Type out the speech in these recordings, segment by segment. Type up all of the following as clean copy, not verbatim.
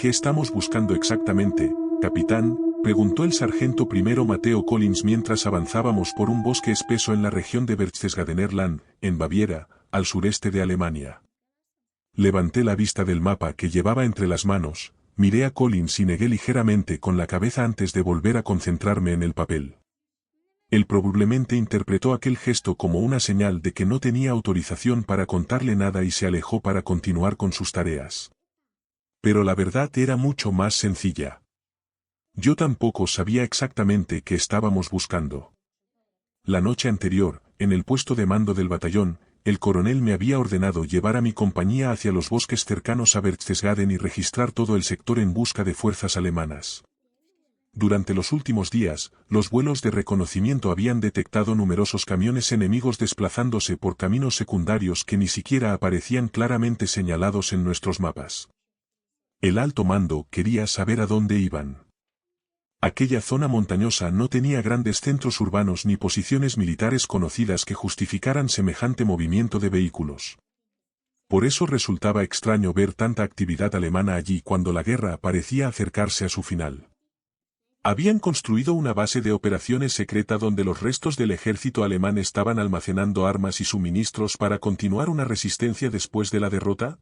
¿Qué estamos buscando exactamente, capitán?, preguntó el sargento primero Mateo Collins mientras avanzábamos por un bosque espeso en la región de Berchtesgadener-Land, en Baviera, al sureste de Alemania. Levanté la vista del mapa que llevaba entre las manos, miré a Collins y negué ligeramente con la cabeza antes de volver a concentrarme en el papel. Él probablemente interpretó aquel gesto como una señal de que no tenía autorización para contarle nada y se alejó para continuar con sus tareas. Pero la verdad era mucho más sencilla. Yo tampoco sabía exactamente qué estábamos buscando. La noche anterior, en el puesto de mando del batallón, el coronel me había ordenado llevar a mi compañía hacia los bosques cercanos a Berchtesgaden y registrar todo el sector en busca de fuerzas alemanas. Durante los últimos días, los vuelos de reconocimiento habían detectado numerosos camiones enemigos desplazándose por caminos secundarios que ni siquiera aparecían claramente señalados en nuestros mapas. El alto mando quería saber a dónde iban. Aquella zona montañosa no tenía grandes centros urbanos ni posiciones militares conocidas que justificaran semejante movimiento de vehículos. Por eso resultaba extraño ver tanta actividad alemana allí cuando la guerra parecía acercarse a su final. Habían construido una base de operaciones secreta donde los restos del ejército alemán estaban almacenando armas y suministros para continuar una resistencia después de la derrota.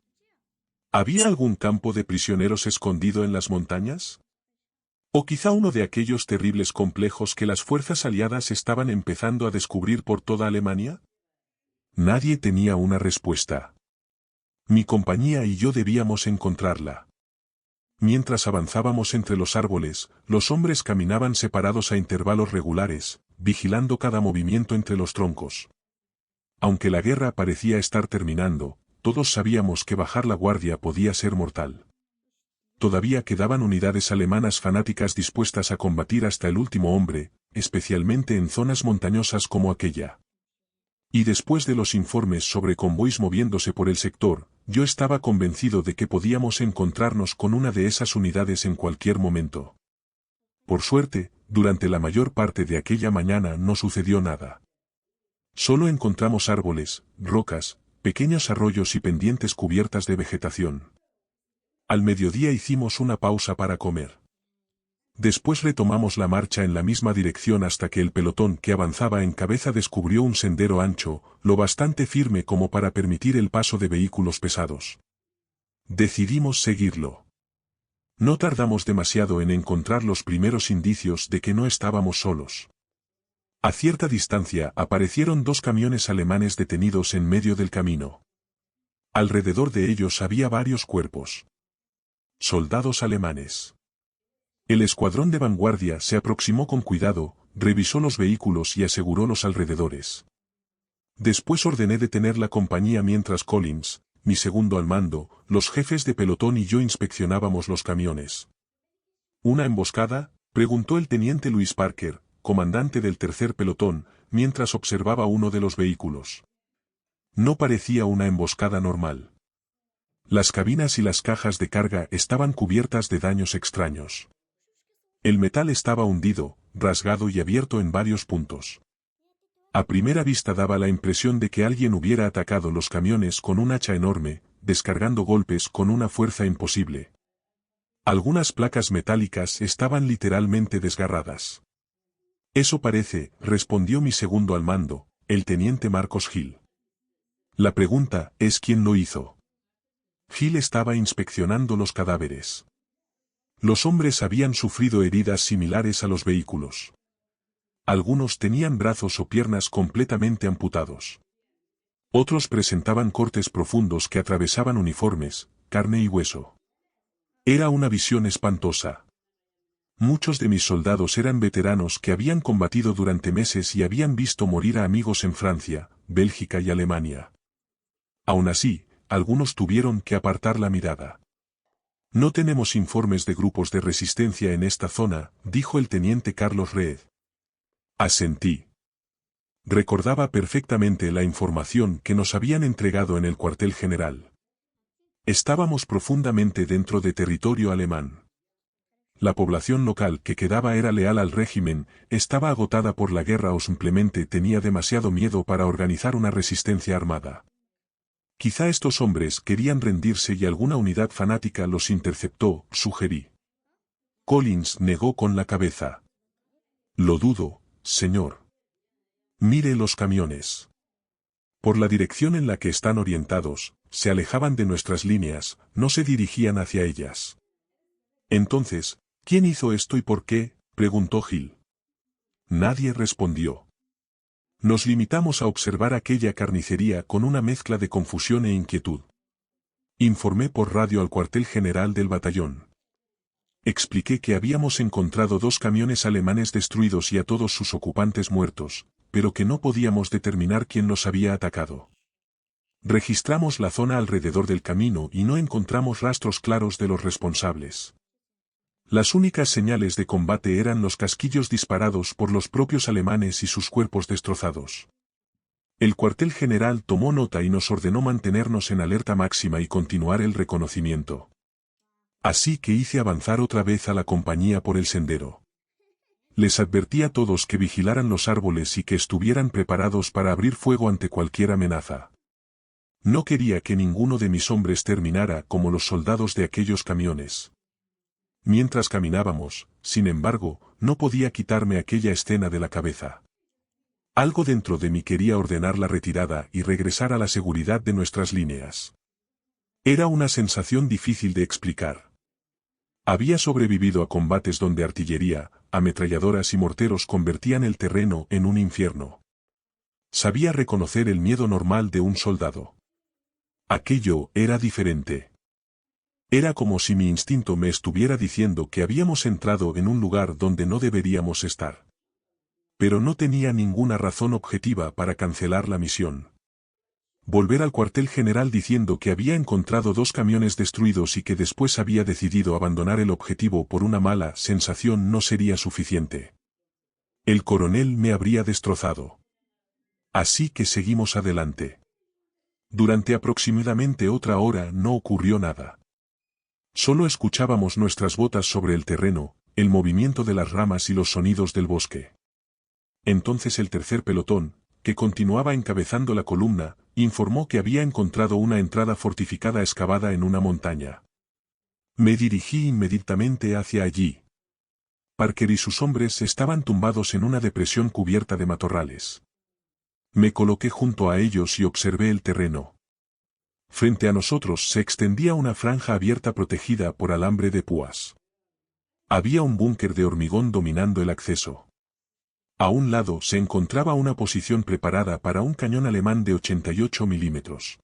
¿Había algún campo de prisioneros escondido en las montañas? ¿O quizá uno de aquellos terribles complejos que las fuerzas aliadas estaban empezando a descubrir por toda Alemania? Nadie tenía una respuesta. Mi compañía y yo debíamos encontrarla. Mientras avanzábamos entre los árboles, los hombres caminaban separados a intervalos regulares, vigilando cada movimiento entre los troncos. Aunque la guerra parecía estar terminando, todos sabíamos que bajar la guardia podía ser mortal. Todavía quedaban unidades alemanas fanáticas dispuestas a combatir hasta el último hombre, especialmente en zonas montañosas como aquella. Y después de los informes sobre convoys moviéndose por el sector, yo estaba convencido de que podíamos encontrarnos con una de esas unidades en cualquier momento. Por suerte, durante la mayor parte de aquella mañana no sucedió nada. Solo encontramos árboles, rocas, pequeños arroyos y pendientes cubiertas de vegetación. Al mediodía hicimos una pausa para comer. Después retomamos la marcha en la misma dirección hasta que el pelotón que avanzaba en cabeza descubrió un sendero ancho, lo bastante firme como para permitir el paso de vehículos pesados. Decidimos seguirlo. No tardamos demasiado en encontrar los primeros indicios de que no estábamos solos. A cierta distancia aparecieron dos camiones alemanes detenidos en medio del camino. Alrededor de ellos había varios cuerpos. Soldados alemanes. El escuadrón de vanguardia se aproximó con cuidado, revisó los vehículos y aseguró los alrededores. Después ordené detener la compañía mientras Collins, mi segundo al mando, los jefes de pelotón y yo inspeccionábamos los camiones. ¿Una emboscada?, preguntó el teniente Louis Parker, comandante del tercer pelotón, mientras observaba uno de los vehículos. No parecía una emboscada normal. Las cabinas y las cajas de carga estaban cubiertas de daños extraños. El metal estaba hundido, rasgado y abierto en varios puntos. A primera vista daba la impresión de que alguien hubiera atacado los camiones con un hacha enorme, descargando golpes con una fuerza imposible. Algunas placas metálicas estaban literalmente desgarradas. Eso parece, respondió mi segundo al mando, el teniente Marcos Hill. La pregunta es quién lo hizo. Hill estaba inspeccionando los cadáveres. Los hombres habían sufrido heridas similares a los vehículos. Algunos tenían brazos o piernas completamente amputados. Otros presentaban cortes profundos que atravesaban uniformes, carne y hueso. Era una visión espantosa. Muchos de mis soldados eran veteranos que habían combatido durante meses y habían visto morir a amigos en Francia, Bélgica y Alemania. Aún así, algunos tuvieron que apartar la mirada. No tenemos informes de grupos de resistencia en esta zona, dijo el teniente Carlos Reed. Asentí. Recordaba perfectamente la información que nos habían entregado en el cuartel general. Estábamos profundamente dentro de territorio alemán. La población local que quedaba era leal al régimen, estaba agotada por la guerra o simplemente tenía demasiado miedo para organizar una resistencia armada. Quizá estos hombres querían rendirse y alguna unidad fanática los interceptó, sugerí. Collins negó con la cabeza. Lo dudo, señor. Mire los camiones. Por la dirección en la que están orientados, se alejaban de nuestras líneas, no se dirigían hacia ellas. Entonces, ¿quién hizo esto y por qué?, preguntó Hill. Nadie respondió. Nos limitamos a observar aquella carnicería con una mezcla de confusión e inquietud. Informé por radio al cuartel general del batallón. Expliqué que habíamos encontrado 2 camiones alemanes destruidos y a todos sus ocupantes muertos, pero que no podíamos determinar quién los había atacado. Registramos la zona alrededor del camino y no encontramos rastros claros de los responsables. Las únicas señales de combate eran los casquillos disparados por los propios alemanes y sus cuerpos destrozados. El cuartel general tomó nota y nos ordenó mantenernos en alerta máxima y continuar el reconocimiento. Así que hice avanzar otra vez a la compañía por el sendero. Les advertí a todos que vigilaran los árboles y que estuvieran preparados para abrir fuego ante cualquier amenaza. No quería que ninguno de mis hombres terminara como los soldados de aquellos camiones. Mientras caminábamos, sin embargo, no podía quitarme aquella escena de la cabeza. Algo dentro de mí quería ordenar la retirada y regresar a la seguridad de nuestras líneas. Era una sensación difícil de explicar. Había sobrevivido a combates donde artillería, ametralladoras y morteros convertían el terreno en un infierno. Sabía reconocer el miedo normal de un soldado. Aquello era diferente. Era como si mi instinto me estuviera diciendo que habíamos entrado en un lugar donde no deberíamos estar. Pero no tenía ninguna razón objetiva para cancelar la misión. Volver al cuartel general diciendo que había encontrado 2 camiones destruidos y que después había decidido abandonar el objetivo por una mala sensación no sería suficiente. El coronel me habría destrozado. Así que seguimos adelante. Durante aproximadamente otra hora no ocurrió nada. Solo escuchábamos nuestras botas sobre el terreno, el movimiento de las ramas y los sonidos del bosque. Entonces el tercer pelotón, que continuaba encabezando la columna, informó que había encontrado una entrada fortificada excavada en una montaña. Me dirigí inmediatamente hacia allí. Parker y sus hombres estaban tumbados en una depresión cubierta de matorrales. Me coloqué junto a ellos y observé el terreno. Frente a nosotros se extendía una franja abierta protegida por alambre de púas. Había un búnker de hormigón dominando el acceso. A un lado se encontraba una posición preparada para un cañón alemán de 88 milímetros.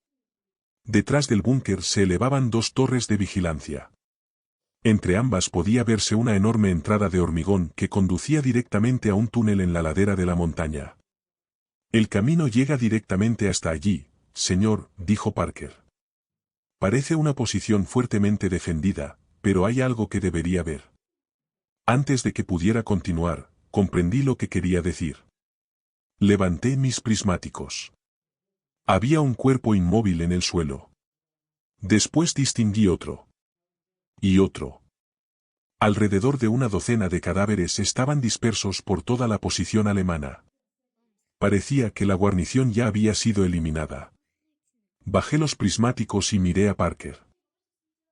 Detrás del búnker se elevaban 2 torres de vigilancia. Entre ambas podía verse una enorme entrada de hormigón que conducía directamente a un túnel en la ladera de la montaña. El camino llega directamente hasta allí, señor, dijo Parker. Parece una posición fuertemente defendida, pero hay algo que debería ver. Antes de que pudiera continuar, comprendí lo que quería decir. Levanté mis prismáticos. Había un cuerpo inmóvil en el suelo. Después distinguí otro. Y otro. Alrededor de una docena de cadáveres estaban dispersos por toda la posición alemana. Parecía que la guarnición ya había sido eliminada. Bajé los prismáticos y miré a Parker.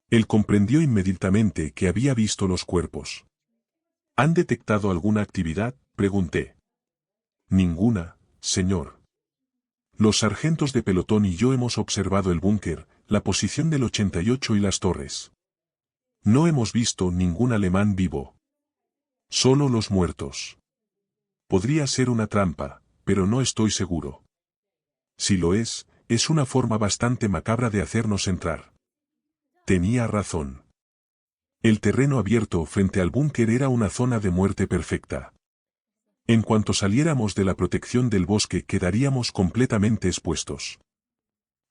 Él comprendió inmediatamente que había visto los cuerpos. ¿Han detectado alguna actividad?, pregunté. Ninguna, señor. Los sargentos de pelotón y yo hemos observado el búnker, la posición del 88 y las torres. No hemos visto ningún alemán vivo. Solo los muertos. Podría ser una trampa, pero no estoy seguro. Si lo es una forma bastante macabra de hacernos entrar. Tenía razón. El terreno abierto frente al búnker era una zona de muerte perfecta. En cuanto saliéramos de la protección del bosque quedaríamos completamente expuestos.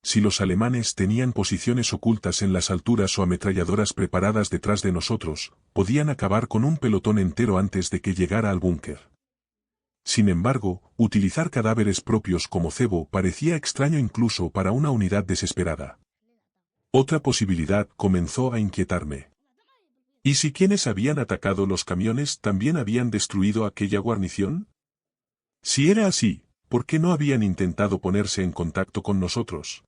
Si los alemanes tenían posiciones ocultas en las alturas o ametralladoras preparadas detrás de nosotros, podían acabar con un pelotón entero antes de que llegara al búnker. Sin embargo, utilizar cadáveres propios como cebo parecía extraño incluso para una unidad desesperada. Otra posibilidad comenzó a inquietarme. ¿Y si quienes habían atacado los camiones también habían destruido aquella guarnición? Si era así, ¿por qué no habían intentado ponerse en contacto con nosotros?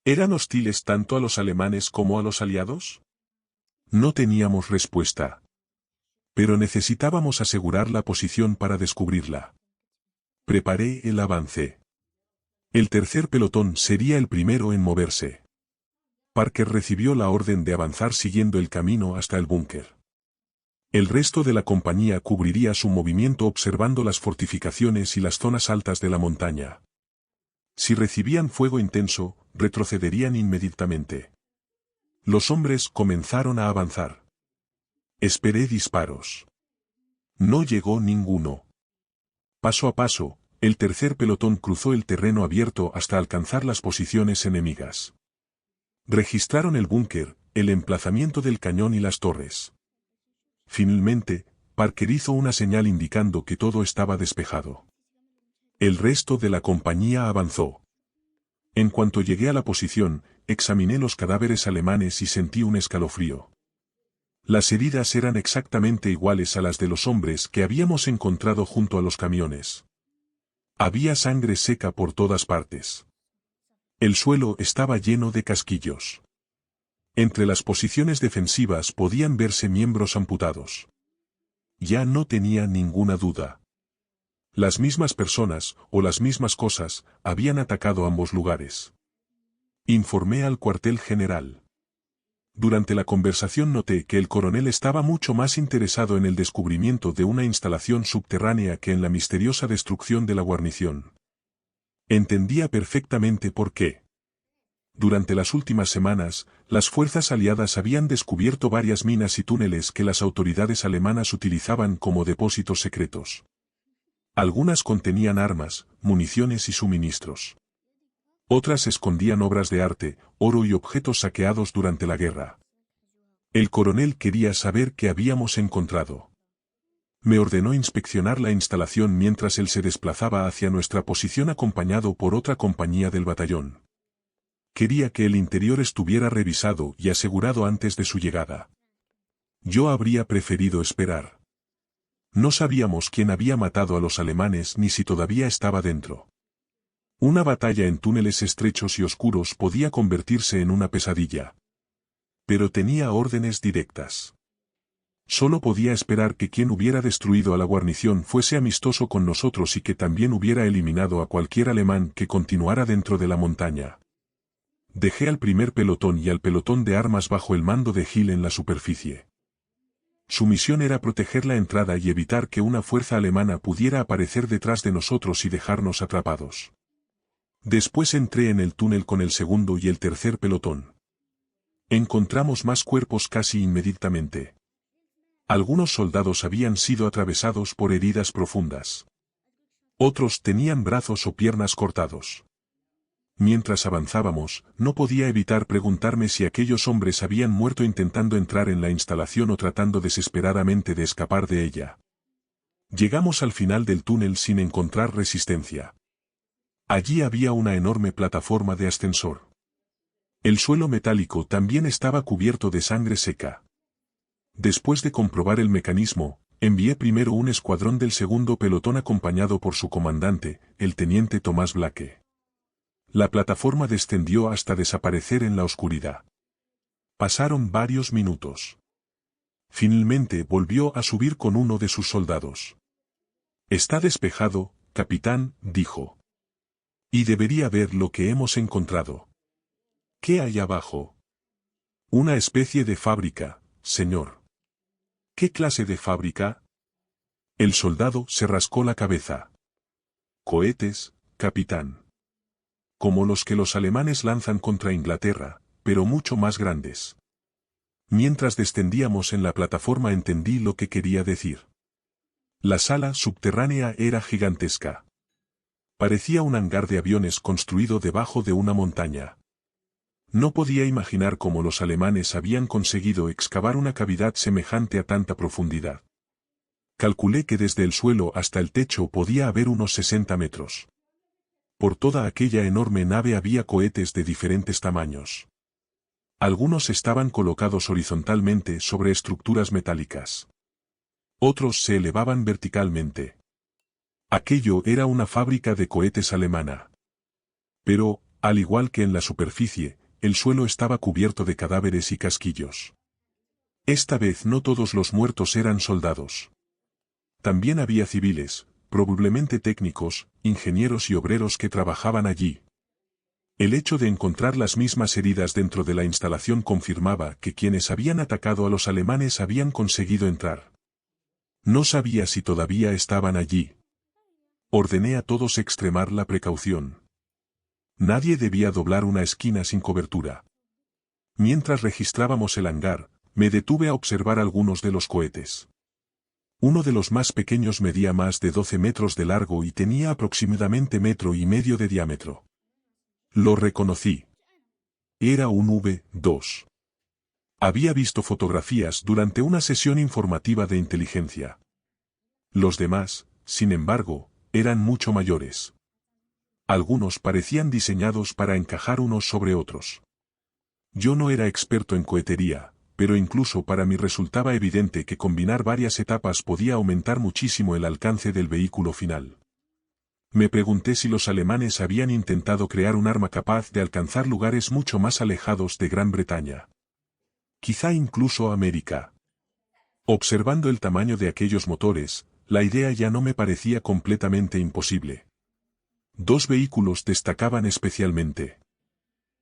¿Eran hostiles tanto a los alemanes como a los aliados? No teníamos respuesta. Pero necesitábamos asegurar la posición para descubrirla. Preparé el avance. El tercer pelotón sería el primero en moverse. Parker recibió la orden de avanzar siguiendo el camino hasta el búnker. El resto de la compañía cubriría su movimiento observando las fortificaciones y las zonas altas de la montaña. Si recibían fuego intenso, retrocederían inmediatamente. Los hombres comenzaron a avanzar. Esperé disparos. No llegó ninguno. Paso a paso, el tercer pelotón cruzó el terreno abierto hasta alcanzar las posiciones enemigas. Registraron el búnker, el emplazamiento del cañón y las torres. Finalmente, Parker hizo una señal indicando que todo estaba despejado. El resto de la compañía avanzó. En cuanto llegué a la posición, examiné los cadáveres alemanes y sentí un escalofrío. Las heridas eran exactamente iguales a las de los hombres que habíamos encontrado junto a los camiones. Había sangre seca por todas partes. El suelo estaba lleno de casquillos. Entre las posiciones defensivas podían verse miembros amputados. Ya no tenía ninguna duda. Las mismas personas, o las mismas cosas, habían atacado ambos lugares. Informé al cuartel general. Durante la conversación noté que el coronel estaba mucho más interesado en el descubrimiento de una instalación subterránea que en la misteriosa destrucción de la guarnición. Entendía perfectamente por qué. Durante las últimas semanas, las fuerzas aliadas habían descubierto varias minas y túneles que las autoridades alemanas utilizaban como depósitos secretos. Algunas contenían armas, municiones y suministros. Otras escondían obras de arte, oro y objetos saqueados durante la guerra. El coronel quería saber qué habíamos encontrado. Me ordenó inspeccionar la instalación mientras él se desplazaba hacia nuestra posición acompañado por otra compañía del batallón. Quería que el interior estuviera revisado y asegurado antes de su llegada. Yo habría preferido esperar. No sabíamos quién había matado a los alemanes ni si todavía estaba dentro. Una batalla en túneles estrechos y oscuros podía convertirse en una pesadilla. Pero tenía órdenes directas. Solo podía esperar que quien hubiera destruido a la guarnición fuese amistoso con nosotros y que también hubiera eliminado a cualquier alemán que continuara dentro de la montaña. Dejé al primer pelotón y al pelotón de armas bajo el mando de Hill en la superficie. Su misión era proteger la entrada y evitar que una fuerza alemana pudiera aparecer detrás de nosotros y dejarnos atrapados. Después entré en el túnel con el segundo y el tercer pelotón. Encontramos más cuerpos casi inmediatamente. Algunos soldados habían sido atravesados por heridas profundas. Otros tenían brazos o piernas cortados. Mientras avanzábamos, no podía evitar preguntarme si aquellos hombres habían muerto intentando entrar en la instalación o tratando desesperadamente de escapar de ella. Llegamos al final del túnel sin encontrar resistencia. Allí había una enorme plataforma de ascensor. El suelo metálico también estaba cubierto de sangre seca. Después de comprobar el mecanismo, envié primero un escuadrón del segundo pelotón acompañado por su comandante, el teniente Tomás Blake. La plataforma descendió hasta desaparecer en la oscuridad. Pasaron varios minutos. Finalmente volvió a subir con uno de sus soldados. «Está despejado, capitán», dijo. «Y debería ver lo que hemos encontrado». «¿Qué hay abajo?» «Una especie de fábrica, señor». «¿Qué clase de fábrica?» El soldado se rascó la cabeza. «Cohetes, capitán. Como los que los alemanes lanzan contra Inglaterra, pero mucho más grandes». Mientras descendíamos en la plataforma entendí lo que quería decir. La sala subterránea era gigantesca. Parecía un hangar de aviones construido debajo de una montaña. No podía imaginar cómo los alemanes habían conseguido excavar una cavidad semejante a tanta profundidad. Calculé que desde el suelo hasta el techo podía haber unos 60 metros. Por toda aquella enorme nave había cohetes de diferentes tamaños. Algunos estaban colocados horizontalmente sobre estructuras metálicas. Otros se elevaban verticalmente. Aquello era una fábrica de cohetes alemana. Pero, Al igual que en la superficie, el suelo estaba cubierto de cadáveres y casquillos. Esta vez no todos los muertos eran soldados. También había civiles, probablemente técnicos, ingenieros y obreros que trabajaban allí. El hecho de encontrar las mismas heridas dentro de la instalación confirmaba que quienes habían atacado a los alemanes habían conseguido entrar. No sabía si todavía estaban allí. Ordené a todos extremar la precaución. Nadie debía doblar una esquina sin cobertura. Mientras registrábamos el hangar, me detuve a observar algunos de los cohetes. Uno de los más pequeños medía más de 12 metros de largo y tenía aproximadamente 1,5 metros de diámetro. Lo reconocí. Era un V-2. Había visto fotografías durante una sesión informativa de inteligencia. Los demás, sin embargo, eran mucho mayores. Algunos parecían diseñados para encajar unos sobre otros. Yo no era experto en cohetería, pero incluso para mí resultaba evidente que combinar varias etapas podía aumentar muchísimo el alcance del vehículo final. Me pregunté si los alemanes habían intentado crear un arma capaz de alcanzar lugares mucho más alejados de Gran Bretaña. Quizá incluso América. Observando el tamaño de aquellos motores, la idea ya no me parecía completamente imposible. Dos vehículos destacaban especialmente.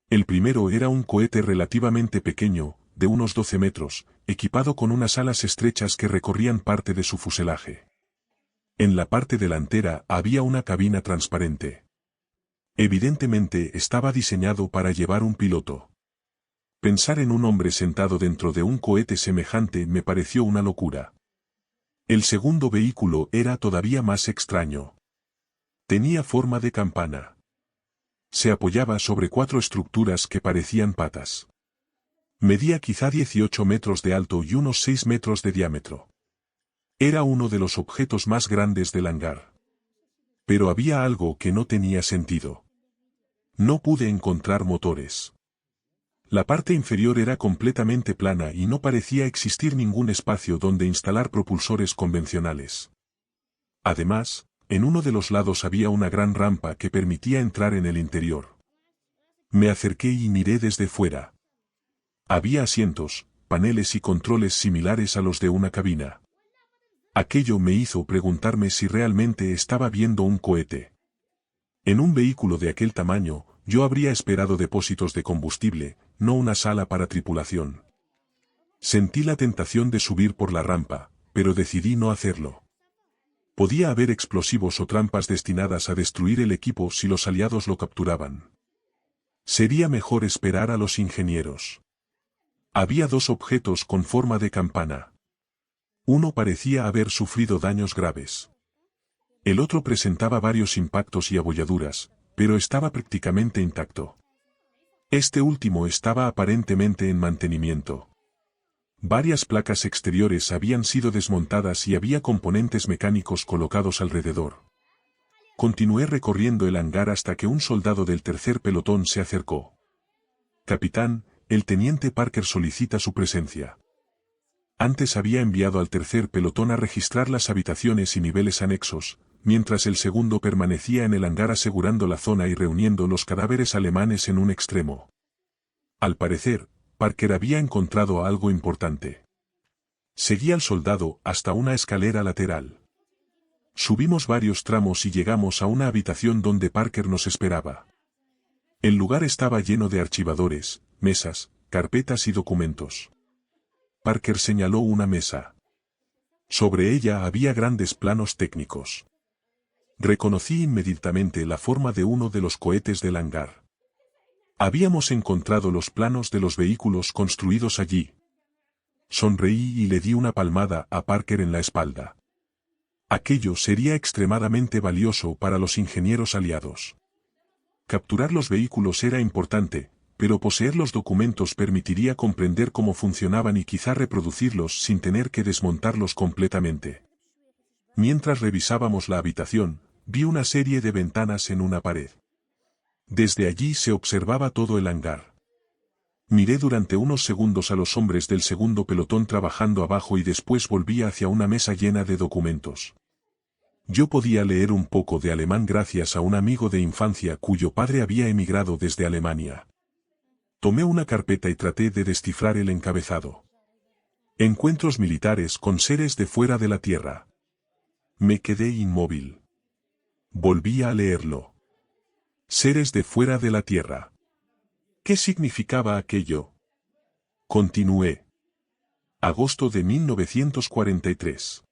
El primero era un cohete relativamente pequeño, de unos 12 metros, equipado con unas alas estrechas que recorrían parte de su fuselaje. En la parte delantera había una cabina transparente. Evidentemente estaba diseñado para llevar un piloto. Pensar en un hombre sentado dentro de un cohete semejante me pareció una locura. El segundo vehículo era todavía más extraño. Tenía forma de campana. Se apoyaba sobre 4 estructuras que parecían patas. Medía quizá 18 metros de alto y unos 6 metros de diámetro. Era uno de los objetos más grandes del hangar. Pero había algo que no tenía sentido. No pude encontrar motores. La parte inferior era completamente plana y no parecía existir ningún espacio donde instalar propulsores convencionales. Además, en uno de los lados había una gran rampa que permitía entrar en el interior. Me acerqué y miré desde fuera. Había asientos, paneles y controles similares a los de una cabina. Aquello me hizo preguntarme si realmente estaba viendo un cohete. En un vehículo de aquel tamaño, yo habría esperado depósitos de combustible, no una sala para tripulación. Sentí la tentación de subir por la rampa, pero decidí no hacerlo. Podía haber explosivos o trampas destinadas a destruir el equipo si los aliados lo capturaban. Sería mejor esperar a los ingenieros. Había 2 objetos con forma de campana. Uno parecía haber sufrido daños graves. El otro presentaba varios impactos y abolladuras, pero estaba prácticamente intacto. Este último estaba aparentemente en mantenimiento. Varias placas exteriores habían sido desmontadas y había componentes mecánicos colocados alrededor. Continué recorriendo el hangar hasta que un soldado del tercer pelotón se acercó. Capitán, el teniente Parker solicita su presencia. Antes había enviado al tercer pelotón a registrar las habitaciones y niveles anexos, mientras el segundo permanecía en el hangar asegurando la zona y reuniendo los cadáveres alemanes en un extremo. Al parecer, Parker había encontrado algo importante. Seguí al soldado hasta una escalera lateral. Subimos varios tramos y llegamos a una habitación donde Parker nos esperaba. El lugar estaba lleno de archivadores, mesas, carpetas y documentos. Parker señaló una mesa. Sobre ella había grandes planos técnicos. Reconocí inmediatamente la forma de uno de los cohetes del hangar. Habíamos encontrado los planos de los vehículos construidos allí. Sonreí y le di una palmada a Parker en la espalda. Aquello sería extremadamente valioso para los ingenieros aliados. Capturar los vehículos era importante, pero poseer los documentos permitiría comprender cómo funcionaban y quizá reproducirlos sin tener que desmontarlos completamente. Mientras revisábamos la habitación, vi una serie de ventanas en una pared. Desde allí se observaba todo el hangar. Miré durante unos segundos a los hombres del segundo pelotón trabajando abajo y después volví hacia una mesa llena de documentos. Yo podía leer un poco de alemán gracias a un amigo de infancia cuyo padre había emigrado desde Alemania. Tomé una carpeta y traté de descifrar el encabezado. Encuentros militares con seres de fuera de la Tierra. Me quedé inmóvil. Volví a leerlo. Seres de fuera de la Tierra. ¿Qué significaba aquello? Continué. Agosto de 1943.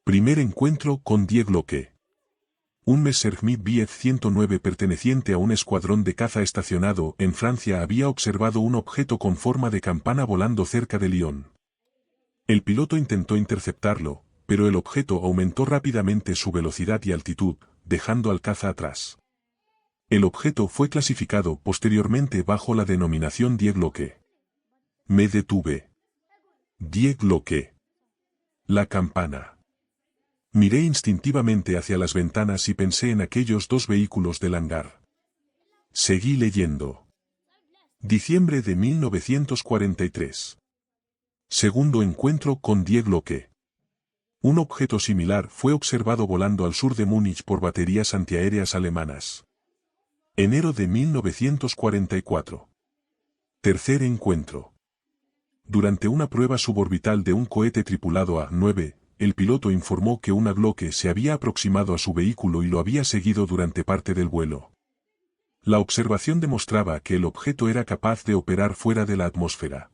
Primer encuentro con Die Glocke. Un Messerschmitt Bf 109 perteneciente a un escuadrón de caza estacionado en Francia había observado un objeto con forma de campana volando cerca de Lyon. El piloto intentó interceptarlo, pero el objeto aumentó rápidamente su velocidad y altitud, dejando al caza atrás. El objeto fue clasificado posteriormente bajo la denominación Die Glocke. Me detuve. Die Glocke. La campana. Miré instintivamente hacia las ventanas y pensé en aquellos dos vehículos del hangar. Seguí leyendo. Diciembre de 1943. Segundo encuentro con Die Glocke. Un objeto similar fue observado volando al sur de Múnich por baterías antiaéreas alemanas. Enero de 1944. Tercer encuentro. Durante una prueba suborbital de un cohete tripulado A-9, el piloto informó que una Glocke se había aproximado a su vehículo y lo había seguido durante parte del vuelo. La observación demostraba que el objeto era capaz de operar fuera de la atmósfera.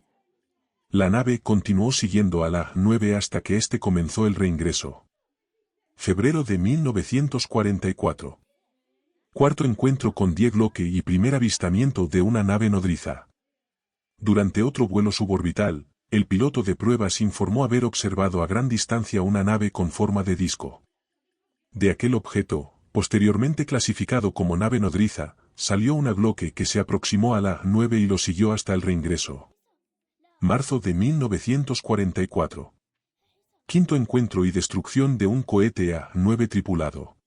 La nave continuó siguiendo a la A-9 hasta que éste comenzó el reingreso. Febrero de 1944. Cuarto encuentro con Die Glocke y primer avistamiento de una nave nodriza. Durante otro vuelo suborbital, el piloto de pruebas informó haber observado a gran distancia una nave con forma de disco. De aquel objeto, posteriormente clasificado como nave nodriza, salió una Glocke que se aproximó a la A-9 y lo siguió hasta el reingreso. Marzo de 1944. Quinto encuentro y destrucción de un cohete A-9 tripulado.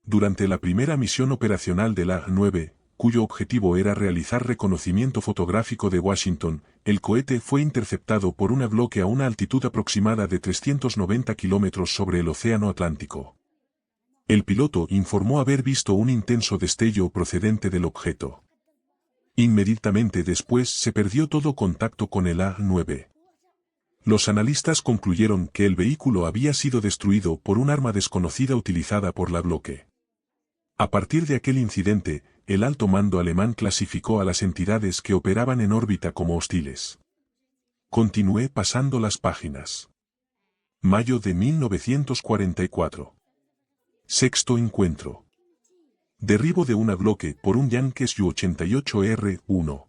Durante la primera misión operacional de la A-9, cuyo objetivo era realizar reconocimiento fotográfico de Washington, el cohete fue interceptado por una Glocke a una altitud aproximada de 390 kilómetros sobre el Océano Atlántico. El piloto informó haber visto un intenso destello procedente del objeto. Inmediatamente después se perdió todo contacto con el A-9. Los analistas concluyeron que el vehículo había sido destruido por un arma desconocida utilizada por la Glocke. A partir de aquel incidente, el alto mando alemán clasificó a las entidades que operaban en órbita como hostiles. Continué pasando las páginas. Mayo de 1944. Sexto encuentro. Derribo de una Glocke por un Yankee Ju-88R-1.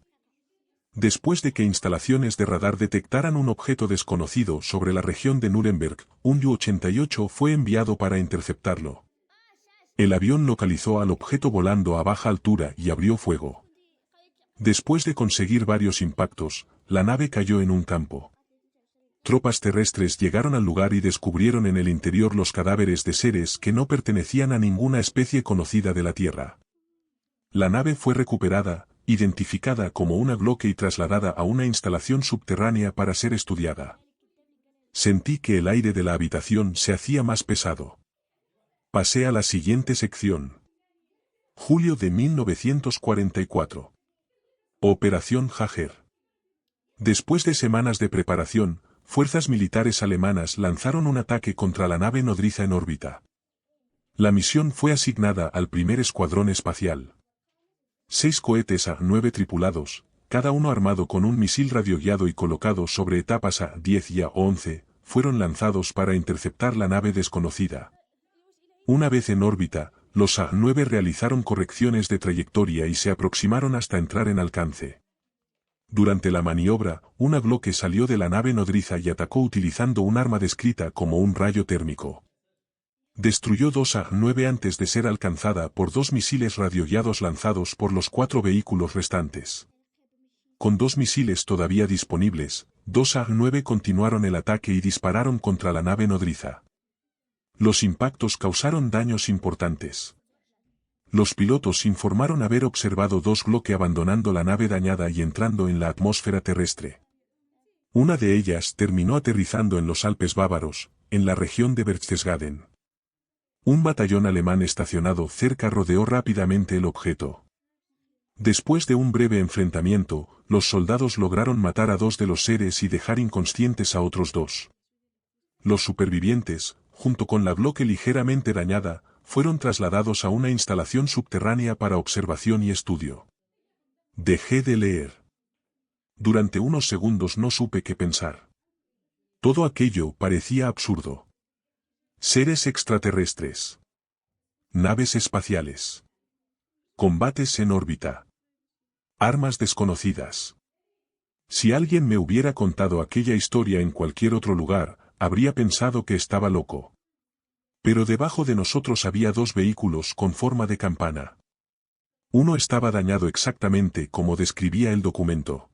Después de que instalaciones de radar detectaran un objeto desconocido sobre la región de Nuremberg, un Ju-88 fue enviado para interceptarlo. El avión localizó al objeto volando a baja altura y abrió fuego. Después de conseguir varios impactos, la nave cayó en un campo. Tropas terrestres llegaron al lugar y descubrieron en el interior los cadáveres de seres que no pertenecían a ninguna especie conocida de la Tierra. La nave fue recuperada, identificada como una Glocke y trasladada a una instalación subterránea para ser estudiada. Sentí que el aire de la habitación se hacía más pesado. Pasé a la siguiente sección. Julio de 1944. Operación Jäger. Después de semanas de preparación, fuerzas militares alemanas lanzaron un ataque contra la nave nodriza en órbita. La misión fue asignada al primer escuadrón espacial. 6 cohetes A-9 tripulados, cada uno armado con un misil radioguiado y colocado sobre etapas A-10 y A-11, fueron lanzados para interceptar la nave desconocida. Una vez en órbita, los A-9 realizaron correcciones de trayectoria y se aproximaron hasta entrar en alcance. Durante la maniobra, una Glocke salió de la nave nodriza y atacó utilizando un arma descrita como un rayo térmico. Destruyó 2 A-9 antes de ser alcanzada por 2 misiles radioguiados lanzados por los 4 vehículos restantes. Con 2 misiles todavía disponibles, 2 A-9 continuaron el ataque y dispararon contra la nave nodriza. Los impactos causaron daños importantes. Los pilotos informaron haber observado 2 Glocke abandonando la nave dañada y entrando en la atmósfera terrestre. Una de ellas terminó aterrizando en los Alpes bávaros, en la región de Berchtesgaden. Un batallón alemán estacionado cerca rodeó rápidamente el objeto. Después de un breve enfrentamiento, los soldados lograron matar a 2 de los seres y dejar inconscientes a otros 2. Los supervivientes, junto con la bloque ligeramente dañada, fueron trasladados a una instalación subterránea para observación y estudio. Dejé de leer. Durante unos segundos no supe qué pensar. Todo aquello parecía absurdo. Seres extraterrestres. Naves espaciales. Combates en órbita. Armas desconocidas. Si alguien me hubiera contado aquella historia en cualquier otro lugar, habría pensado que estaba loco. Pero debajo de nosotros había 2 vehículos con forma de campana. Uno estaba dañado exactamente como describía el documento.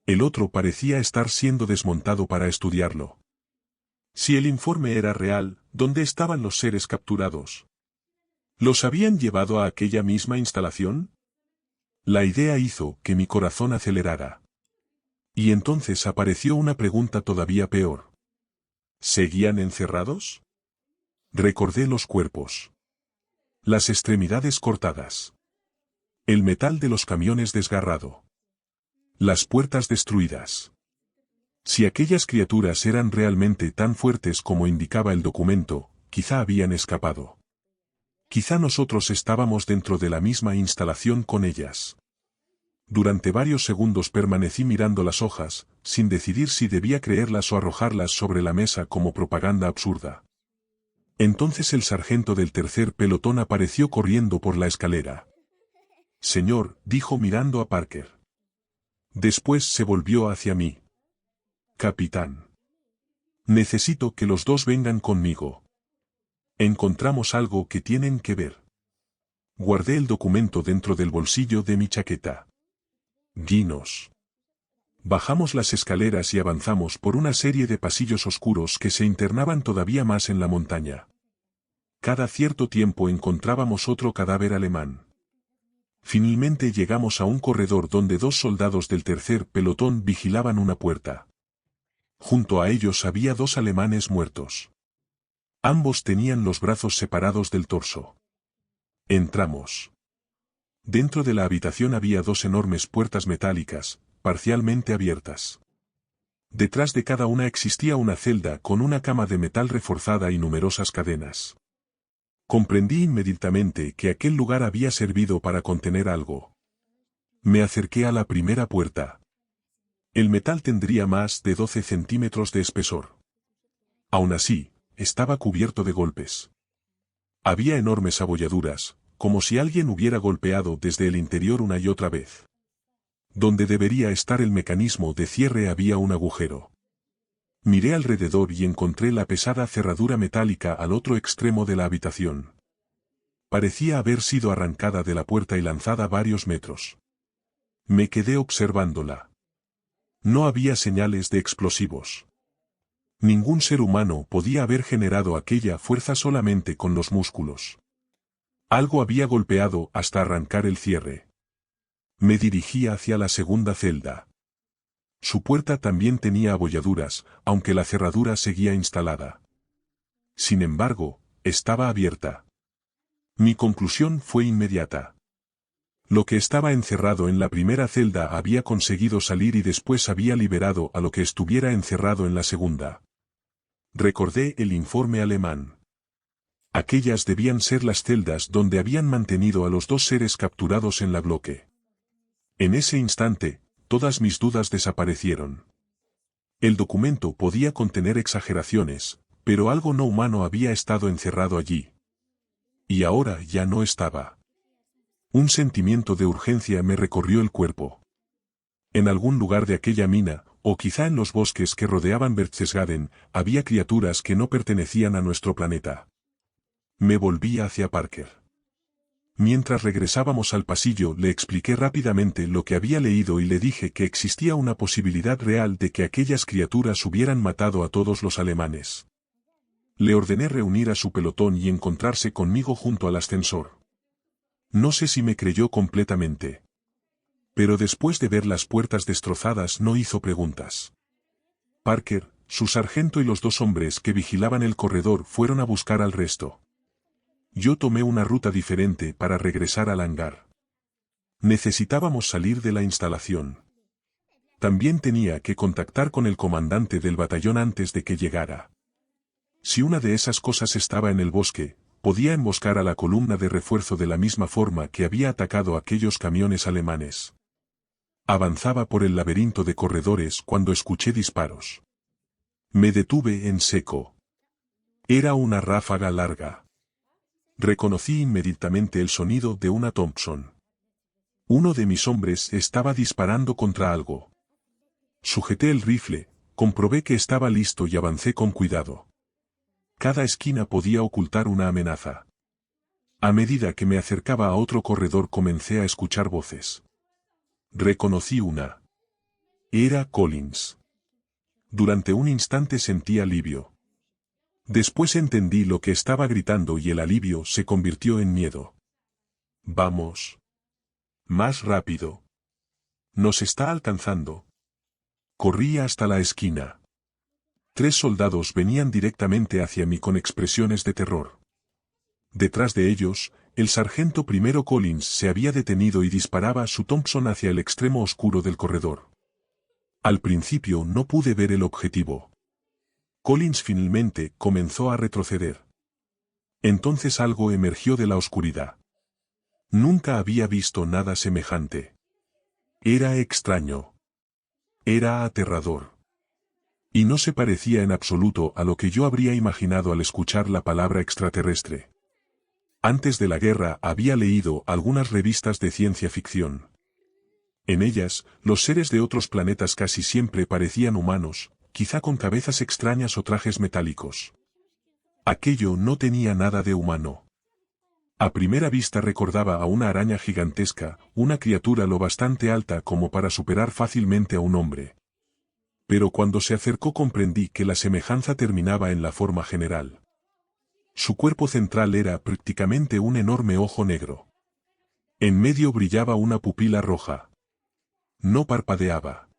El otro parecía estar siendo desmontado para estudiarlo. Si el informe era real, ¿dónde estaban los seres capturados? ¿Los habían llevado a aquella misma instalación? La idea hizo que mi corazón acelerara. Y entonces apareció una pregunta todavía peor. ¿Seguían encerrados? Recordé los cuerpos. Las extremidades cortadas. El metal de los camiones desgarrado. Las puertas destruidas. Si aquellas criaturas eran realmente tan fuertes como indicaba el documento, quizá habían escapado. Quizá nosotros estábamos dentro de la misma instalación con ellas. Durante varios segundos permanecí mirando las hojas, sin decidir si debía creerlas o arrojarlas sobre la mesa como propaganda absurda. Entonces el sargento del tercer pelotón apareció corriendo por la escalera. «Señor», dijo mirando a Parker. Después se volvió hacia mí. «Capitán. Necesito que los 2 vengan conmigo. Encontramos algo que tienen que ver». Guardé el documento dentro del bolsillo de mi chaqueta. «Guinos». Bajamos las escaleras y avanzamos por una serie de pasillos oscuros que se internaban todavía más en la montaña. Cada cierto tiempo encontrábamos otro cadáver alemán. Finalmente llegamos a un corredor donde 2 soldados del tercer pelotón vigilaban una puerta. Junto a ellos había 2 alemanes muertos. Ambos tenían los brazos separados del torso. Entramos. Dentro de la habitación había 2 enormes puertas metálicas, parcialmente abiertas. Detrás de cada una existía una celda con una cama de metal reforzada y numerosas cadenas. Comprendí inmediatamente que aquel lugar había servido para contener algo. Me acerqué a la primera puerta. El metal tendría más de 12 centímetros de espesor. Aún así, estaba cubierto de golpes. Había enormes abolladuras, como si alguien hubiera golpeado desde el interior una y otra vez. Donde debería estar el mecanismo de cierre había un agujero. Miré alrededor y encontré la pesada cerradura metálica al otro extremo de la habitación. Parecía haber sido arrancada de la puerta y lanzada varios metros. Me quedé observándola. No había señales de explosivos. Ningún ser humano podía haber generado aquella fuerza solamente con los músculos. Algo había golpeado hasta arrancar el cierre. Me dirigí hacia la segunda celda. Su puerta también tenía abolladuras, aunque la cerradura seguía instalada. Sin embargo, estaba abierta. Mi conclusión fue inmediata. Lo que estaba encerrado en la primera celda había conseguido salir y después había liberado a lo que estuviera encerrado en la segunda. Recordé el informe alemán. Aquellas debían ser las celdas donde habían mantenido a los 2 seres capturados en la bloque. En ese instante, todas mis dudas desaparecieron. El documento podía contener exageraciones, pero algo no humano había estado encerrado allí. Y ahora ya no estaba. Un sentimiento de urgencia me recorrió el cuerpo. En algún lugar de aquella mina, o quizá en los bosques que rodeaban Berchtesgaden, había criaturas que no pertenecían a nuestro planeta. Me volví hacia Parker. Mientras regresábamos al pasillo le expliqué rápidamente lo que había leído y le dije que existía una posibilidad real de que aquellas criaturas hubieran matado a todos los alemanes. Le ordené reunir a su pelotón y encontrarse conmigo junto al ascensor. No sé si me creyó completamente. Pero después de ver las puertas destrozadas no hizo preguntas. Parker, su sargento y los 2 hombres que vigilaban el corredor fueron a buscar al resto. Yo tomé una ruta diferente para regresar al hangar. Necesitábamos salir de la instalación. También tenía que contactar con el comandante del batallón antes de que llegara. Si una de esas cosas estaba en el bosque, podía emboscar a la columna de refuerzo de la misma forma que había atacado aquellos camiones alemanes. Avanzaba por el laberinto de corredores cuando escuché disparos. Me detuve en seco. Era una ráfaga larga. Reconocí inmediatamente el sonido de una Thompson. Uno de mis hombres estaba disparando contra algo. Sujeté el rifle, comprobé que estaba listo y avancé con cuidado. Cada esquina podía ocultar una amenaza. A medida que me acercaba a otro corredor comencé a escuchar voces. Reconocí una. Era Collins. Durante un instante sentí alivio. Después entendí lo que estaba gritando y el alivio se convirtió en miedo. Vamos. Más rápido. Nos está alcanzando. Corrí hasta la esquina. 3 soldados venían directamente hacia mí con expresiones de terror. Detrás de ellos, el sargento primero Collins se había detenido y disparaba su Thompson hacia el extremo oscuro del corredor. Al principio no pude ver el objetivo. Collins finalmente comenzó a retroceder. Entonces algo emergió de la oscuridad. Nunca había visto nada semejante. Era extraño. Era aterrador. Y no se parecía en absoluto a lo que yo habría imaginado al escuchar la palabra extraterrestre. Antes de la guerra había leído algunas revistas de ciencia ficción. En ellas, los seres de otros planetas casi siempre parecían humanos, quizá con cabezas extrañas o trajes metálicos. Aquello no tenía nada de humano. A primera vista recordaba a una araña gigantesca, una criatura lo bastante alta como para superar fácilmente a un hombre. Pero cuando se acercó comprendí que la semejanza terminaba en la forma general. Su cuerpo central era prácticamente un enorme ojo negro. En medio brillaba una pupila roja. No parpadeaba.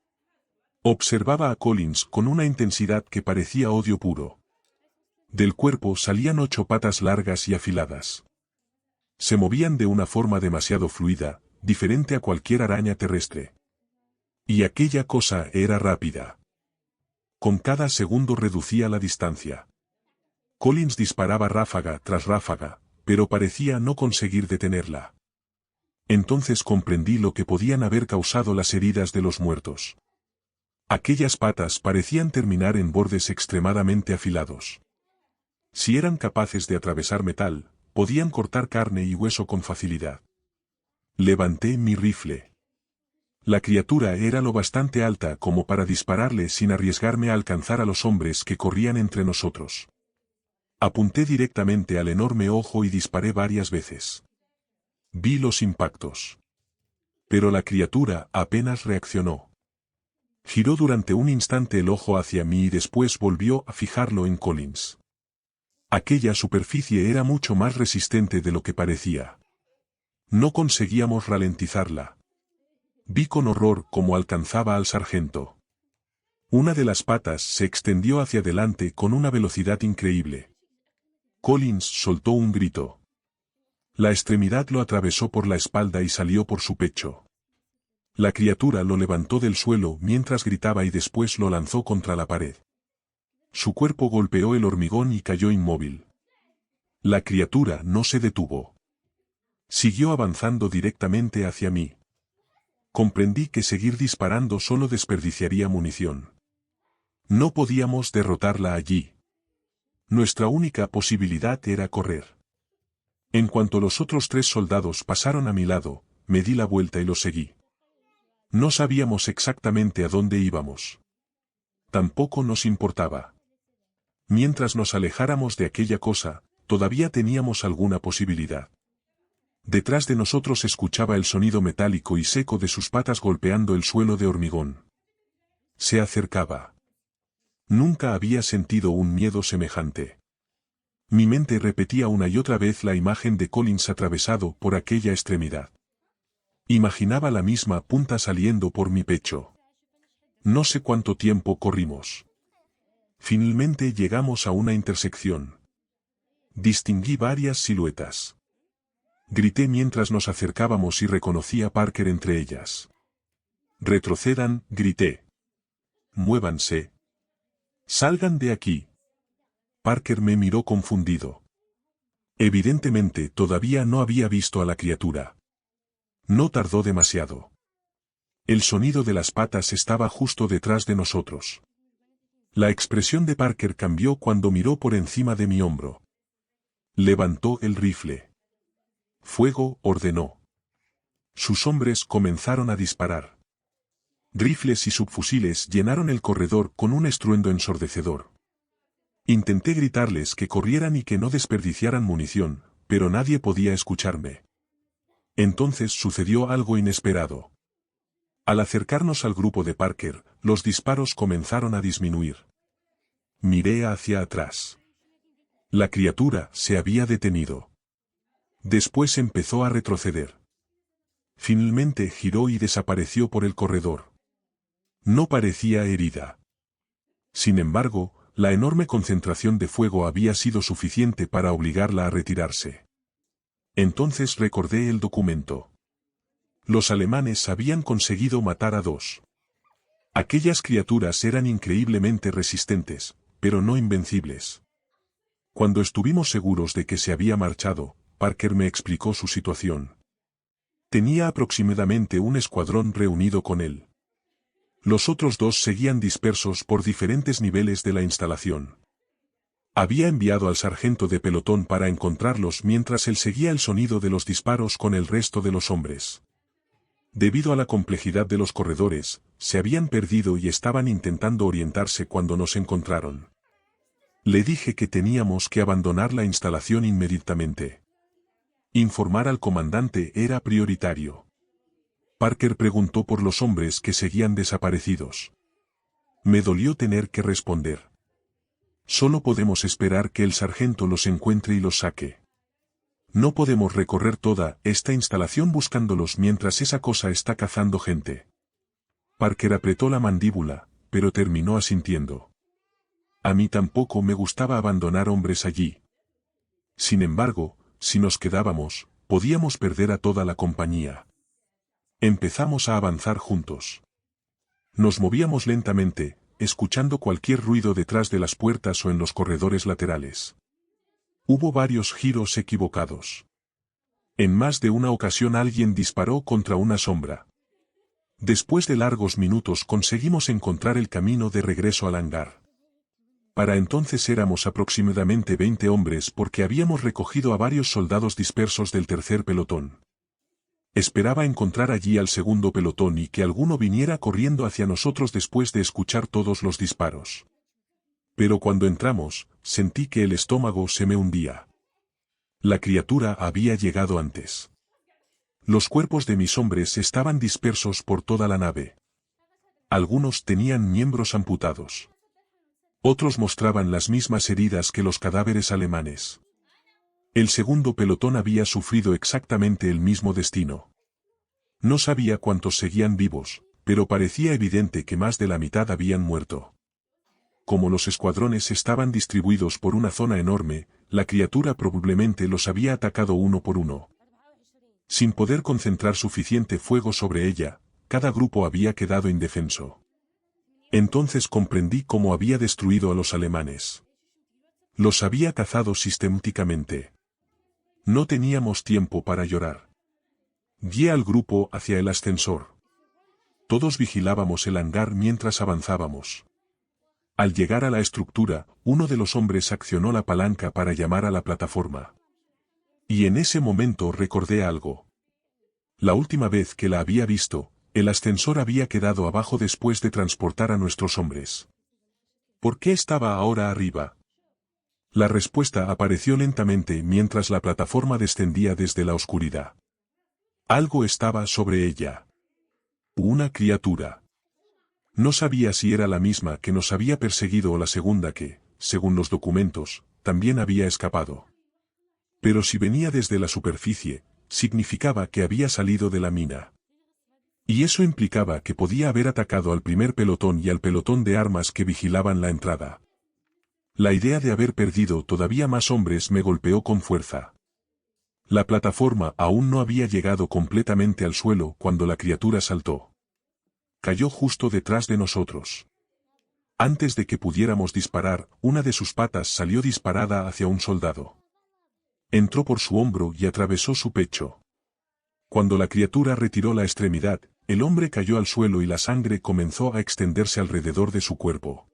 Observaba a Collins con una intensidad que parecía odio puro. Del cuerpo salían 8 patas largas y afiladas. Se movían de una forma demasiado fluida, diferente a cualquier araña terrestre. Y aquella cosa era rápida. Con cada segundo reducía la distancia. Collins disparaba ráfaga tras ráfaga, pero parecía no conseguir detenerla. Entonces comprendí lo que podían haber causado las heridas de los muertos. Aquellas patas parecían terminar en bordes extremadamente afilados. Si eran capaces de atravesar metal, podían cortar carne y hueso con facilidad. Levanté mi rifle. La criatura era lo bastante alta como para dispararle sin arriesgarme a alcanzar a los hombres que corrían entre nosotros. Apunté directamente al enorme ojo y disparé varias veces. Vi los impactos. Pero la criatura apenas reaccionó. Giró durante un instante el ojo hacia mí y después volvió a fijarlo en Collins. Aquella superficie era mucho más resistente de lo que parecía. No conseguíamos ralentizarla. Vi con horror cómo alcanzaba al sargento. Una de las patas se extendió hacia adelante con una velocidad increíble. Collins soltó un grito. La extremidad lo atravesó por la espalda y salió por su pecho. La criatura lo levantó del suelo mientras gritaba y después lo lanzó contra la pared. Su cuerpo golpeó el hormigón y cayó inmóvil. La criatura no se detuvo. Siguió avanzando directamente hacia mí. Comprendí que seguir disparando solo desperdiciaría munición. No podíamos derrotarla allí. Nuestra única posibilidad era correr. En cuanto los otros 3 soldados pasaron a mi lado, me di la vuelta y los seguí. No sabíamos exactamente a dónde íbamos. Tampoco nos importaba. Mientras nos alejáramos de aquella cosa, todavía teníamos alguna posibilidad. Detrás de nosotros escuchaba el sonido metálico y seco de sus patas golpeando el suelo de hormigón. Se acercaba. Nunca había sentido un miedo semejante. Mi mente repetía una y otra vez la imagen de Collins atravesado por aquella extremidad. Imaginaba la misma punta saliendo por mi pecho. No sé cuánto tiempo corrimos. Finalmente llegamos a una intersección. Distinguí varias siluetas. Grité mientras nos acercábamos y reconocí a Parker entre ellas. «Retrocedan», grité. «Muévanse. Salgan de aquí». Parker me miró confundido. Evidentemente todavía no había visto a la criatura. No tardó demasiado. El sonido de las patas estaba justo detrás de nosotros. La expresión de Parker cambió cuando miró por encima de mi hombro. Levantó el rifle. «Fuego», ordenó. Sus hombres comenzaron a disparar. Rifles y subfusiles llenaron el corredor con un estruendo ensordecedor. Intenté gritarles que corrieran y que no desperdiciaran munición, pero nadie podía escucharme. Entonces sucedió algo inesperado. Al acercarnos al grupo de Parker, los disparos comenzaron a disminuir. Miré hacia atrás. La criatura se había detenido. Después empezó a retroceder. Finalmente giró y desapareció por el corredor. No parecía herida. Sin embargo, la enorme concentración de fuego había sido suficiente para obligarla a retirarse. Entonces recordé el documento. Los alemanes habían conseguido matar a 2. Aquellas criaturas eran increíblemente resistentes, pero no invencibles. Cuando estuvimos seguros de que se había marchado, Parker me explicó su situación. Tenía aproximadamente un escuadrón reunido con él. Los otros 2 seguían dispersos por diferentes niveles de la instalación. Había enviado al sargento de pelotón para encontrarlos mientras él seguía el sonido de los disparos con el resto de los hombres. Debido a la complejidad de los corredores, se habían perdido y estaban intentando orientarse cuando nos encontraron. Le dije que teníamos que abandonar la instalación inmediatamente. Informar al comandante era prioritario. Parker preguntó por los hombres que seguían desaparecidos. Me dolió tener que responder. Solo podemos esperar que el sargento los encuentre y los saque. No podemos recorrer toda esta instalación buscándolos mientras esa cosa está cazando gente. Parker apretó la mandíbula, pero terminó asintiendo. A mí tampoco me gustaba abandonar hombres allí. Sin embargo, si nos quedábamos, podíamos perder a toda la compañía. Empezamos a avanzar juntos. Nos movíamos lentamente, escuchando cualquier ruido detrás de las puertas o en los corredores laterales. Hubo varios giros equivocados. En más de una ocasión alguien disparó contra una sombra. Después de largos minutos conseguimos encontrar el camino de regreso al hangar. Para entonces éramos aproximadamente 20 hombres porque habíamos recogido a varios soldados dispersos del tercer pelotón. Esperaba encontrar allí al segundo pelotón y que alguno viniera corriendo hacia nosotros después de escuchar todos los disparos. Pero cuando entramos, sentí que el estómago se me hundía. La criatura había llegado antes. Los cuerpos de mis hombres estaban dispersos por toda la nave. Algunos tenían miembros amputados. Otros mostraban las mismas heridas que los cadáveres alemanes. El segundo pelotón había sufrido exactamente el mismo destino. No sabía cuántos seguían vivos, pero parecía evidente que más de la mitad habían muerto. Como los escuadrones estaban distribuidos por una zona enorme, la criatura probablemente los había atacado uno por uno. Sin poder concentrar suficiente fuego sobre ella, cada grupo había quedado indefenso. Entonces comprendí cómo había destruido a los alemanes. Los había cazado sistemáticamente. No teníamos tiempo para llorar. Guié al grupo hacia el ascensor. Todos vigilábamos el hangar mientras avanzábamos. Al llegar a la estructura, uno de los hombres accionó la palanca para llamar a la plataforma. Y en ese momento recordé algo. La última vez que la había visto, el ascensor había quedado abajo después de transportar a nuestros hombres. ¿Por qué estaba ahora arriba? La respuesta apareció lentamente mientras la plataforma descendía desde la oscuridad. Algo estaba sobre ella. Una criatura. No sabía si era la misma que nos había perseguido o la segunda que, según los documentos, también había escapado. Pero si venía desde la superficie, significaba que había salido de la mina. Y eso implicaba que podía haber atacado al primer pelotón y al pelotón de armas que vigilaban la entrada. La idea de haber perdido todavía más hombres me golpeó con fuerza. La plataforma aún no había llegado completamente al suelo cuando la criatura saltó. Cayó justo detrás de nosotros. Antes de que pudiéramos disparar, una de sus patas salió disparada hacia un soldado. Entró por su hombro y atravesó su pecho. Cuando la criatura retiró la extremidad, el hombre cayó al suelo y la sangre comenzó a extenderse alrededor de su cuerpo.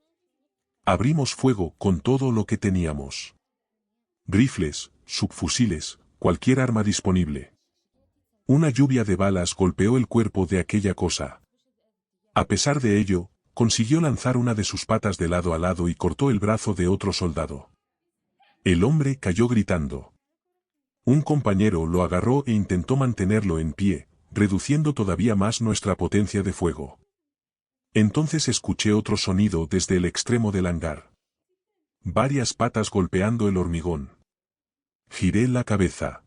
Abrimos fuego con todo lo que teníamos. Rifles, subfusiles, cualquier arma disponible. Una lluvia de balas golpeó el cuerpo de aquella cosa. A pesar de ello, consiguió lanzar una de sus patas de lado a lado y cortó el brazo de otro soldado. El hombre cayó gritando. Un compañero lo agarró e intentó mantenerlo en pie, reduciendo todavía más nuestra potencia de fuego. Entonces escuché otro sonido desde el extremo del hangar. Varias patas golpeando el hormigón. Giré la cabeza.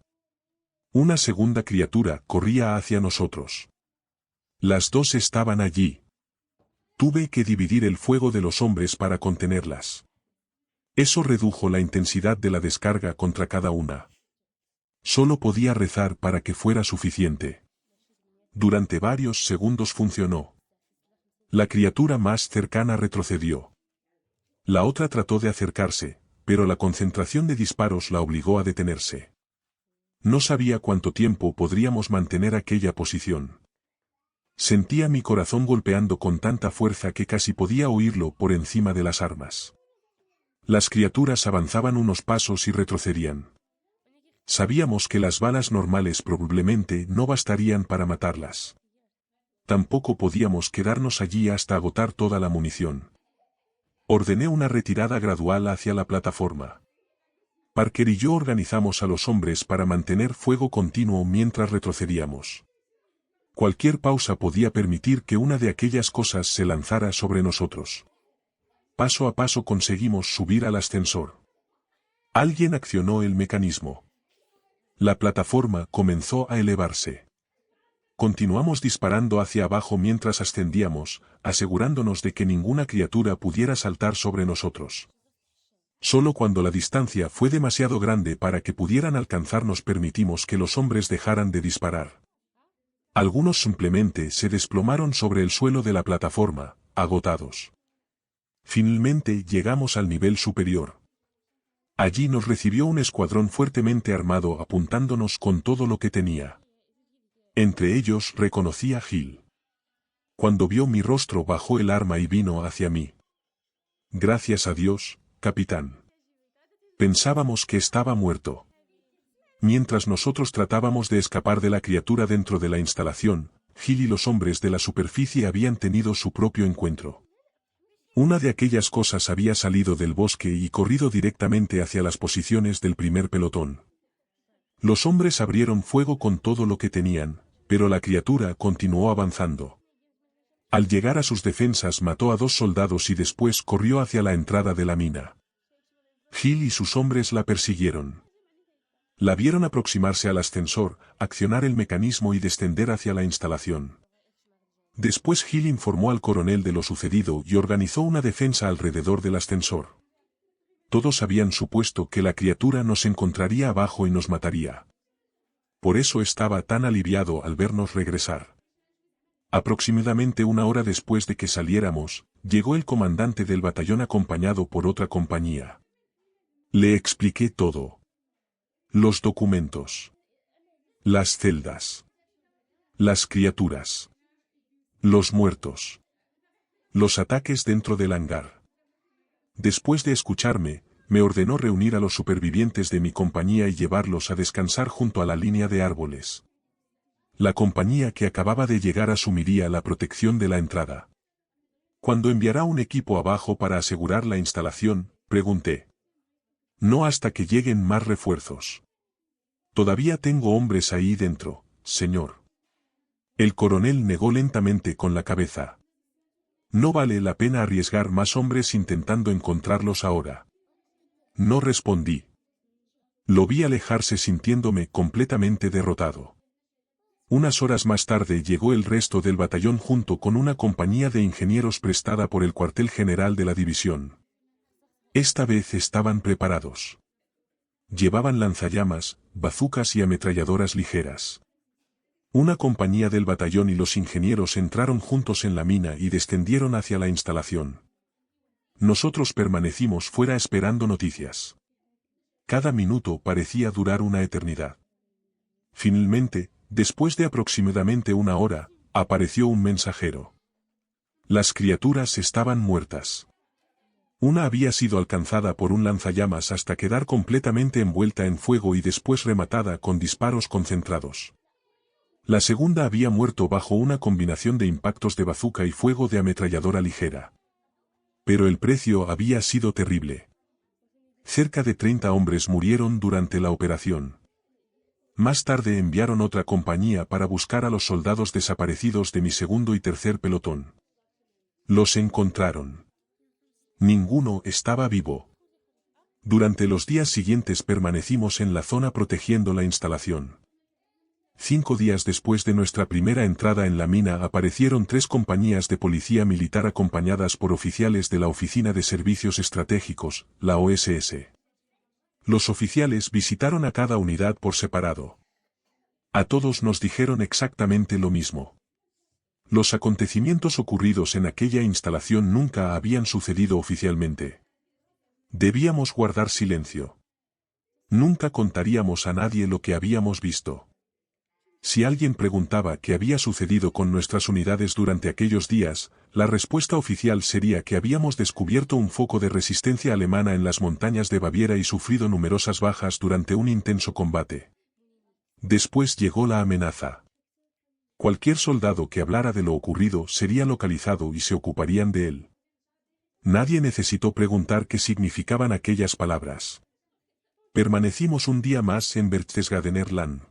Una segunda criatura corría hacia nosotros. Las dos estaban allí. Tuve que dividir el fuego de los hombres para contenerlas. Eso redujo la intensidad de la descarga contra cada una. Solo podía rezar para que fuera suficiente. Durante varios segundos funcionó. La criatura más cercana retrocedió. La otra trató de acercarse, pero la concentración de disparos la obligó a detenerse. No sabía cuánto tiempo podríamos mantener aquella posición. Sentía mi corazón golpeando con tanta fuerza que casi podía oírlo por encima de las armas. Las criaturas avanzaban unos pasos y retrocedían. Sabíamos que las balas normales probablemente no bastarían para matarlas. Tampoco podíamos quedarnos allí hasta agotar toda la munición. Ordené una retirada gradual hacia la plataforma. Parker y yo organizamos a los hombres para mantener fuego continuo mientras retrocedíamos. Cualquier pausa podía permitir que una de aquellas cosas se lanzara sobre nosotros. Paso a paso conseguimos subir al ascensor. Alguien accionó el mecanismo. La plataforma comenzó a elevarse. Continuamos disparando hacia abajo mientras ascendíamos, asegurándonos de que ninguna criatura pudiera saltar sobre nosotros. Solo cuando la distancia fue demasiado grande para que pudieran alcanzarnos permitimos que los hombres dejaran de disparar. Algunos simplemente se desplomaron sobre el suelo de la plataforma, agotados. Finalmente llegamos al nivel superior. Allí nos recibió un escuadrón fuertemente armado apuntándonos con todo lo que tenía. Entre ellos reconocí a Gil. Cuando vio mi rostro bajó el arma y vino hacia mí. Gracias a Dios, capitán. Pensábamos que estaba muerto. Mientras nosotros tratábamos de escapar de la criatura dentro de la instalación, Gil y los hombres de la superficie habían tenido su propio encuentro. Una de aquellas cosas había salido del bosque y corrido directamente hacia las posiciones del primer pelotón. Los hombres abrieron fuego con todo lo que tenían, pero la criatura continuó avanzando. Al llegar a sus defensas mató a 2 soldados y después corrió hacia la entrada de la mina. Gil y sus hombres la persiguieron. La vieron aproximarse al ascensor, accionar el mecanismo y descender hacia la instalación. Después Gil informó al coronel de lo sucedido y organizó una defensa alrededor del ascensor. Todos habían supuesto que la criatura nos encontraría abajo y nos mataría. Por eso estaba tan aliviado al vernos regresar. Aproximadamente 1 hora después de que saliéramos, llegó el comandante del batallón acompañado por otra compañía. Le expliqué todo. Los documentos. Las celdas. Las criaturas. Los muertos. Los ataques dentro del hangar. Después de escucharme, me ordenó reunir a los supervivientes de mi compañía y llevarlos a descansar junto a la línea de árboles. La compañía que acababa de llegar asumiría la protección de la entrada. ¿Cuándo enviará un equipo abajo para asegurar la instalación?, pregunté. No hasta que lleguen más refuerzos. Todavía tengo hombres ahí dentro, señor. El coronel negó lentamente con la cabeza. No vale la pena arriesgar más hombres intentando encontrarlos ahora. No respondí. Lo vi alejarse sintiéndome completamente derrotado. Unas horas más tarde llegó el resto del batallón junto con una compañía de ingenieros prestada por el cuartel general de la división. Esta vez estaban preparados. Llevaban lanzallamas, bazucas y ametralladoras ligeras. Una compañía del batallón y los ingenieros entraron juntos en la mina y descendieron hacia la instalación. Nosotros permanecimos fuera esperando noticias. Cada minuto parecía durar una eternidad. Finalmente, después de aproximadamente una hora, apareció un mensajero. Las criaturas estaban muertas. Una había sido alcanzada por un lanzallamas hasta quedar completamente envuelta en fuego y después rematada con disparos concentrados. La segunda había muerto bajo una combinación de impactos de bazuca y fuego de ametralladora ligera. Pero el precio había sido terrible. Cerca de 30 hombres murieron durante la operación. Más tarde enviaron otra compañía para buscar a los soldados desaparecidos de mi segundo y tercer pelotón. Los encontraron. Ninguno estaba vivo. Durante los días siguientes permanecimos en la zona protegiendo la instalación. 5 días después de nuestra primera entrada en la mina aparecieron 3 compañías de policía militar acompañadas por oficiales de la Oficina de Servicios Estratégicos, la OSS. Los oficiales visitaron a cada unidad por separado. A todos nos dijeron exactamente lo mismo. Los acontecimientos ocurridos en aquella instalación nunca habían sucedido oficialmente. Debíamos guardar silencio. Nunca contaríamos a nadie lo que habíamos visto. Si alguien preguntaba qué había sucedido con nuestras unidades durante aquellos días, la respuesta oficial sería que habíamos descubierto un foco de resistencia alemana en las montañas de Baviera y sufrido numerosas bajas durante un intenso combate. Después llegó la amenaza. Cualquier soldado que hablara de lo ocurrido sería localizado y se ocuparían de él. Nadie necesitó preguntar qué significaban aquellas palabras. Permanecimos un día más en Berchtesgadener Land.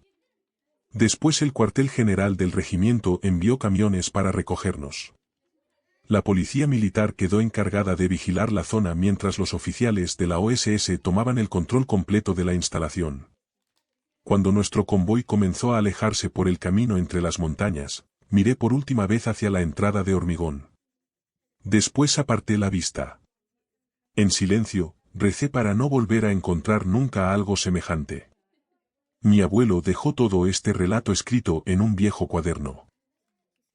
Después el cuartel general del regimiento envió camiones para recogernos. La policía militar quedó encargada de vigilar la zona mientras los oficiales de la OSS tomaban el control completo de la instalación. Cuando nuestro convoy comenzó a alejarse por el camino entre las montañas, miré por última vez hacia la entrada de hormigón. Después aparté la vista. En silencio, recé para no volver a encontrar nunca algo semejante. Mi abuelo dejó todo este relato escrito en un viejo cuaderno.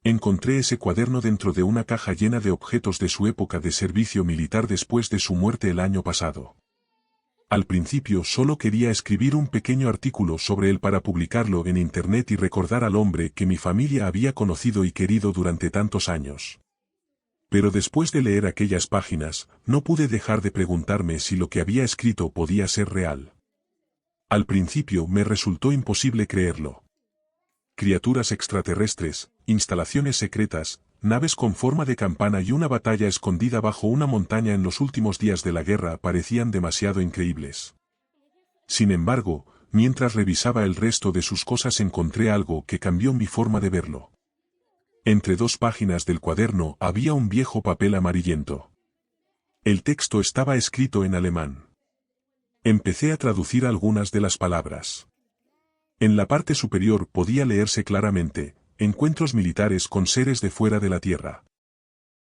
Encontré ese cuaderno dentro de una caja llena de objetos de su época de servicio militar después de su muerte el año pasado. Al principio solo quería escribir un pequeño artículo sobre él para publicarlo en internet y recordar al hombre que mi familia había conocido y querido durante tantos años. Pero después de leer aquellas páginas, no pude dejar de preguntarme si lo que había escrito podía ser real. Al principio me resultó imposible creerlo. Criaturas extraterrestres, instalaciones secretas, naves con forma de campana y una batalla escondida bajo una montaña en los últimos días de la guerra parecían demasiado increíbles. Sin embargo, mientras revisaba el resto de sus cosas encontré algo que cambió mi forma de verlo. Entre 2 páginas del cuaderno había un viejo papel amarillento. El texto estaba escrito en alemán. Empecé a traducir algunas de las palabras. En la parte superior podía leerse claramente: encuentros militares con seres de fuera de la Tierra.